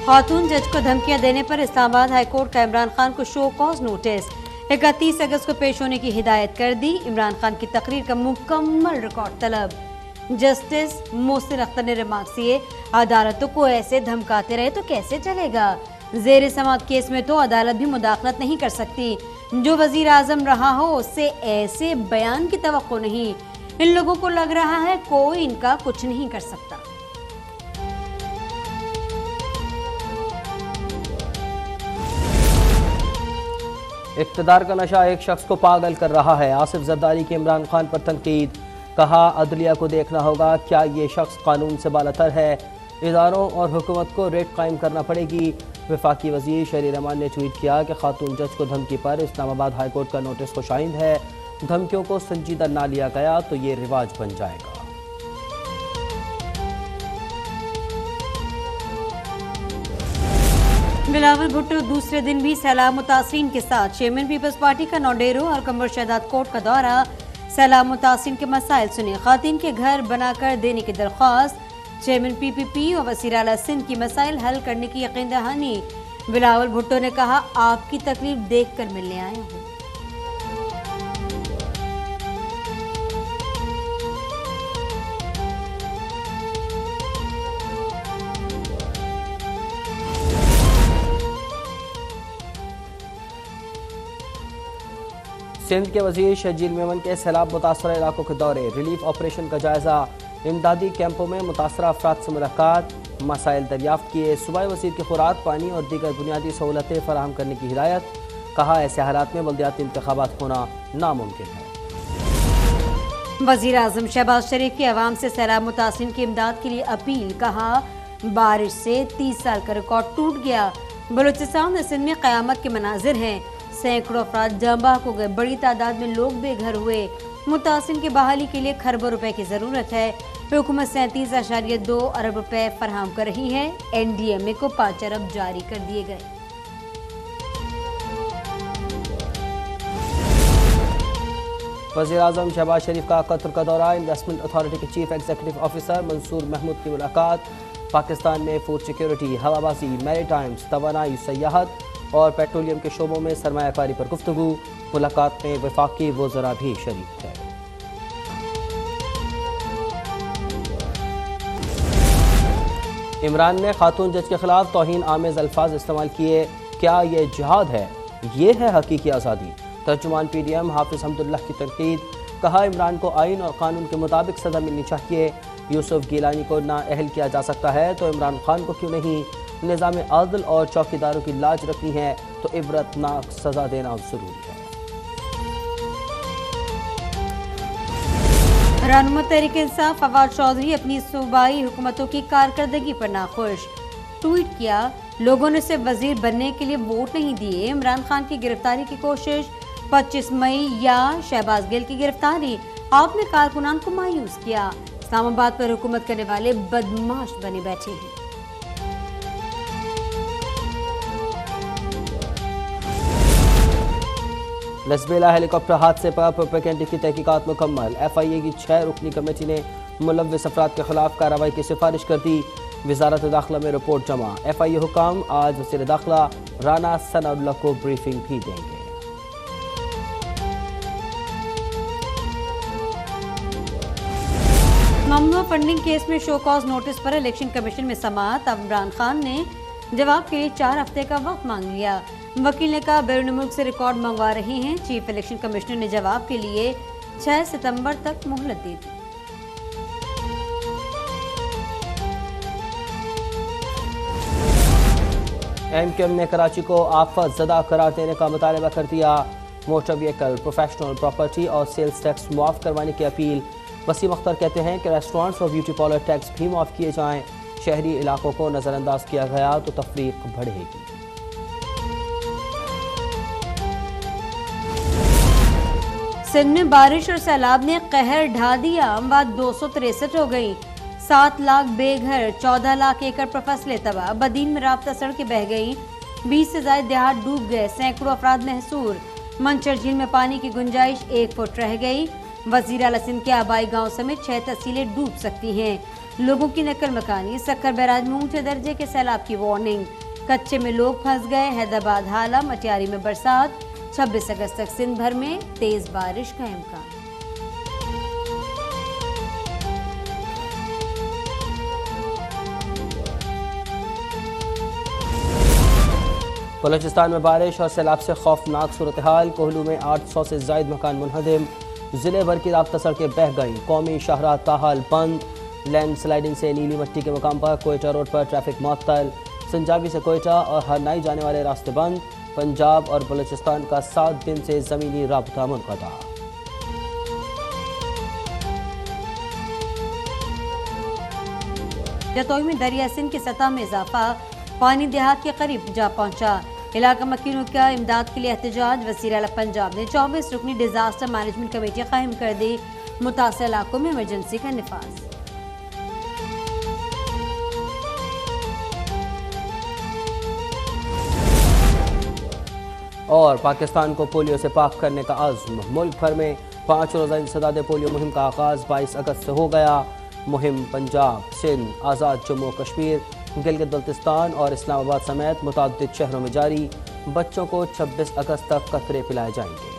खातून जज को धमकियां देने पर इस्लामाबाद हाईकोर्ट का इमरान खान को शो कॉज नोटिस 31 अगस्त को पेश होने की हिदायत कर दी। इमरान खान की तकरीर का मुकम्मल रिकॉर्ड तलब। जस्टिस मोहसिन अख्तर ने रिमार्क किए, अदालतों को ऐसे धमकाते रहे तो कैसे चलेगा। जेर समाअत केस में तो अदालत भी मुदाखलत नहीं कर सकती। जो वजीर आजम रहा हो उससे ऐसे बयान की तवक्को नहीं। इन लोगों को लग रहा है कोई इनका कुछ नहीं कर सकता। इक़्तिदार का नशा एक शख्स को पागल कर रहा है। आसिफ जरदारी की इमरान खान पर तनकीद, कहा अदलिया को देखना होगा क्या ये शख्स कानून से बालातर है। इदारों और हुकूमत को रेट कायम करना पड़ेगी। वफाकी वजीर शहरी रहमान ने ट्वीट किया कि खातून जज को धमकी पर इस्लामाबाद हाईकोर्ट का नोटिस को शाहिद है। धमकियों को संजीदा ना लिया गया तो ये रिवाज बन जाएगा। बिलावल भुट्टो दूसरे दिन भी सैलाब मुतासरीन के साथ। चेयरमैन पीपल्स पार्टी का नौडेरो और कंबर शहदाद कोर्ट का दौरा। सैलाब मुतासरीन के मसाइल सुने, खातिन के घर बनाकर देने की दरख्वास्त। चेयरमैन पीपीपी और वज़ीर आला सिंध की मसाइल हल करने की यकीन दहानी। बिलावल भुट्टो ने कहा, आपकी तकलीफ देख कर मिलने आए हूँ। सिंध के वजीर शजील मेमन के सैलाब मुतासरा इलाकों के दौरे, रिलीफ ऑपरेशन का जायजा, इमदादी कैंपों में मुतासरा अफराद से मुलाकात, मसाइल दरियाफ्त किए। सूबाई वज़ीर की खुराक, पानी और दीगर बुनियादी सहूलतें फराहम करने की हिदायत। कहा ऐसे हालात में बल्दियाती इंतखाबात होना नामुमकिन है। वज़ीर आज़म शहबाज शरीफ की अवाम से सैलाब मुतासरीन की इमदाद के लिए अपील। कहा बारिश से 30 साल का रिकॉर्ड टूट गया। बलूचिस्तान और सिंध में क़यामत के मनाजिर हैं। सैकड़ों अफराद जांबाह हो गए, बड़ी तादाद में लोग बेघर हुए। मुतासिन की बहाली के लिए खरबों रुपए की जरूरत है। हुकूमत 37.2 अरब रुपए फराहम कर रही है। NDMA को 5 अरब जारी कर दिए गए। वज़ीर आज़म शहबाज शरीफ का कतर का दौरा, इन्वेस्टमेंट अथॉरिटी के chief executive officer Mansoor Mahmood की मुलाकात। पाकिस्तान में फूड सिक्योरिटी, हवाबाजी, मैरीटाइम्स, तवानाई, सयाहत और पेट्रोलियम के शोबों में सरमायाकारी पर गुफ्तगू। मुलाकात में वफाकी वज़रा भी शरीक थे। इमरान ने खातून जज के खिलाफ तौहीन आमेज अल्फाज इस्तेमाल किए, क्या ये जिहाद है? ये है हकीकी आज़ादी। तर्जुमान PDM हाफिज हमदुल्लाह की तनकीद, कहा इमरान को आइन और कानून के मुताबिक सज़ा मिलनी चाहिए। यूसुफ गिलानी को नाअहल किया जा सकता है तो इमरान खान को क्यों नहीं। निज़ाम अदल और चौकीदारों की लाज रखनी है तो इबरतनाक सजा देना जरूरी है। रहनुमा तहरीक इंसाफ फवाद चौधरी अपनी सूबाई हुकूमतों की कारकर्दगी पर नाखुश। ट्वीट किया, लोगों ने सिर्फ वजीर बनने के लिए वोट नहीं दिए। इमरान खान की गिरफ्तारी की कोशिश, 25 मई या शहबाज गिल की गिरफ्तारी, आपने कारकुनान को मायूस किया। इस्लामाबाद पर हुकूमत करने वाले बदमाश बने बैठे हैं। लसबेला हेलीकॉप्टर हादसे पर प्रोपेगेंडा की तहकीकात मुकम्मल। FIA की 6 रुकनी कमेटी ने मुलव्विस अफराद के खिलाफ कार्रवाई की सिफारिश कर दी। वजारत दाखिला में रिपोर्ट जमा। FIA हुकाम आज वज़ीर दाखिला राना सनाउल्लाह को ब्रीफिंग भी देंगे। ममनुआ फंडिंग केस में शो कॉज नोटिस पर इलेक्शन कमीशन में समाअत। इमरान खान ने जवाब के लिए 4 हफ्ते का वक्त मांग लिया। वकील ने कहा बैरून मुल्क से रिकॉर्ड मंगवा रहे हैं। चीफ इलेक्शन कमिश्नर ने जवाब के लिए 6 सितंबर तक मोहलत दी थी। MQM ने कराची को आफत ज़दा करार देने का मुतालबा कर दिया। मोटर व्हीकल, प्रोफेशनल प्रॉपर्टी और सेल्स टैक्स मुआफ़ करवाने की अपील। वसीम अख्तर कहते हैं कि रेस्टोरेंट्स और ब्यूटी पार्लर टैक्स भी मुआफ़ किए जाएँ। शहरी इलाकों को नज़रअंदाज किया गया तो तफरीक बढ़ेगी। सिंध में बारिश और सैलाब ने कहर ढा दिया। अमवात 263 हो गई। 7 लाख बेघर, 14 लाख एकड़ पर फसलें तबाह। बदीन में राब्ता सड़कें बह गई। 20 से ज्यादा देहात डूब गए। सैकड़ों अफराद महसूर। मंचर झील में पानी की गुंजाइश 1 फुट रह गई। वज़ीर आला सिंध के आबाई गांव समेत 6 तहसीलें डूब सकती हैं। लोगों की नकल मकानी, सक्कर बैराज में ऊंचे दर्जे के सैलाब की वार्निंग, कच्चे में लोग फंस गए, हैदराबाद हाला, मटियारी में बरसात, 26 अगस्त तक सिंध भर में तेज बारिश का इम्कान। बलूचिस्तान में बारिश और सैलाब से खौफनाक सूरत हाल। कोहलू में 800 से जायद मकान मुनहदम, जिले भर की राब्ता सड़कें बह गईं, कौमी शाहराह ताहाल बंद, लैंड स्लाइडिंग से नीली मट्टी के मुकाम पर कोयटा रोड पर ट्रैफिक मअतल, संजाबी से कोयटा और हरनाई जाने वाले रास्ते बंद। पंजाब और बलूचिस्तान का 7 दिन से ज़मीनी राब्ता मुनक़ता। जतोई में दरिया सिंध की सतह में इजाफा, पानी देहात के करीब जा पहुंचा, इलाका मकीनों का इमदाद के लिए एहतजाज। वज़ीर आला पंजाब ने 24 रुकनी डिजास्टर मैनेजमेंट कमेटी कायम कर दी, मुतासर इलाकों में इमरजेंसी का निफाज। और पाकिस्तान को पोलियो से पाक करने का अज़्म, मुल्क भर में 5 रोज़ा इंसदाद पोलियो मुहिम का आगाज़ 22 अगस्त से हो गया। मुहिम पंजाब, सिंध, आज़ाद जम्मू कश्मीर, गिलगित बल्तिस्तान और इस्लामाबाद समेत मुतअद्दिद शहरों में जारी। बच्चों को 26 अगस्त तक कतरे पिलाए जाएंगे।